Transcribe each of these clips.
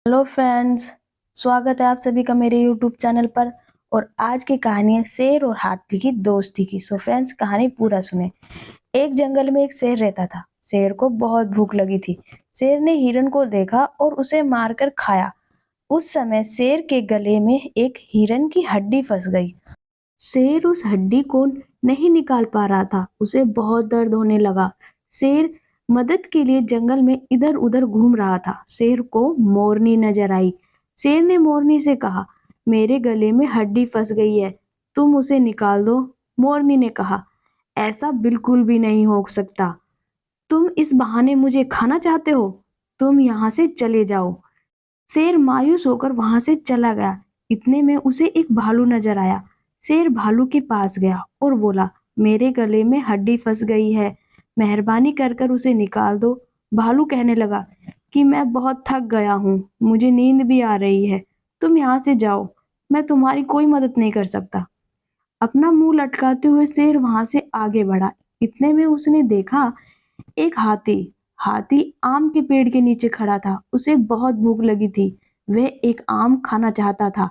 Hello friends, स्वागत है आप सभी का मेरे यूट्यूब चैनल पर। और आज की कहानी है शेर और हाथी की दोस्ती की। सो फ्रेंड्स, कहानी पूरा सुने। एक जंगल में एक शेर रहता था। शेर को बहुत भूख लगी थी। शेर ने हिरन को देखा और उसे मारकर खाया। उस समय शेर के गले में एक हिरन की हड्डी फंस गई। शेर उस हड्डी को नहीं निकाल पा रहा था। उसे बहुत दर्द होने लगा। शेर मदद के लिए जंगल में इधर उधर घूम रहा था। शेर को मोरनी नजर आई। शेर ने मोरनी से कहा, मेरे गले में हड्डी फंस गई है, तुम उसे निकाल दो। मोरनी ने कहा, ऐसा बिल्कुल भी नहीं हो सकता। तुम इस बहाने मुझे खाना चाहते हो। तुम यहाँ से चले जाओ। शेर मायूस होकर वहां से चला गया। इतने में उसे एक भालू नजर आया। शेर भालू के पास गया और बोला, मेरे गले में हड्डी फंस गई है, मेहरबानी कर कर उसे निकाल दो। भालू कहने लगा कि मैं बहुत थक गया हूँ, मुझे नींद भी आ रही है, तुम यहाँ से जाओ, मैं तुम्हारी कोई मदद नहीं कर सकता। अपना मुंह लटकाते हुए शेर वहां से आगे बढ़ा। इतने में उसने देखा एक हाथी। हाथी आम के पेड़ के नीचे खड़ा था। उसे बहुत भूख लगी थी। वह एक आम खाना चाहता था।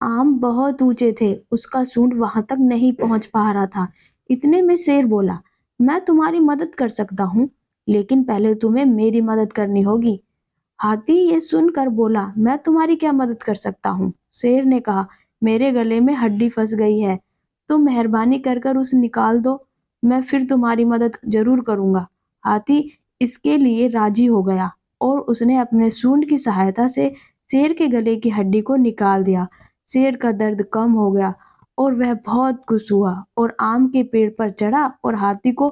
आम बहुत ऊंचे थे, उसका सूंड वहां तक नहीं पहुंच पा रहा था। इतने में शेर बोला, मैं तुम्हारी मदद कर सकता हूँ, लेकिन पहले तुम्हें मेरी मदद करनी होगी। हाथी ये सुनकर बोला, मैं तुम्हारी क्या मदद कर सकता हूँ। शेर ने कहा, मेरे गले में हड्डी फंस गई है, तुम मेहरबानी कर कर उसे निकाल दो, मैं फिर तुम्हारी मदद जरूर करूंगा। हाथी इसके लिए राजी हो गया और उसने अपने सूंड की सहायता से शेर के गले की हड्डी को निकाल दिया। शेर का दर्द कम हो गया और वह बहुत खुश हुआ और आम के पेड़ पर चढ़ा और हाथी को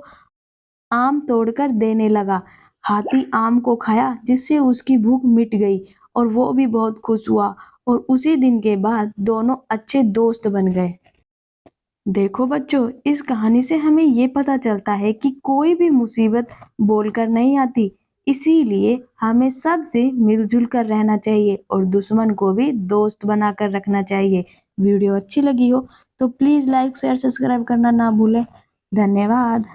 आम तोड़कर देने लगा। हाथी आम को खाया, जिससे उसकी भूख मिट गई और वो भी बहुत खुश हुआ। और उसी दिन के बाद दोनों अच्छे दोस्त बन गए। देखो बच्चों, इस कहानी से हमें ये पता चलता है कि कोई भी मुसीबत बोलकर नहीं आती। इसीलिए हमें सबसे मिलजुल कर रहना चाहिए और दुश्मन को भी दोस्त बनाकर रखना चाहिए। वीडियो अच्छी लगी हो तो प्लीज़ लाइक शेयर सब्सक्राइब करना ना भूलें। धन्यवाद।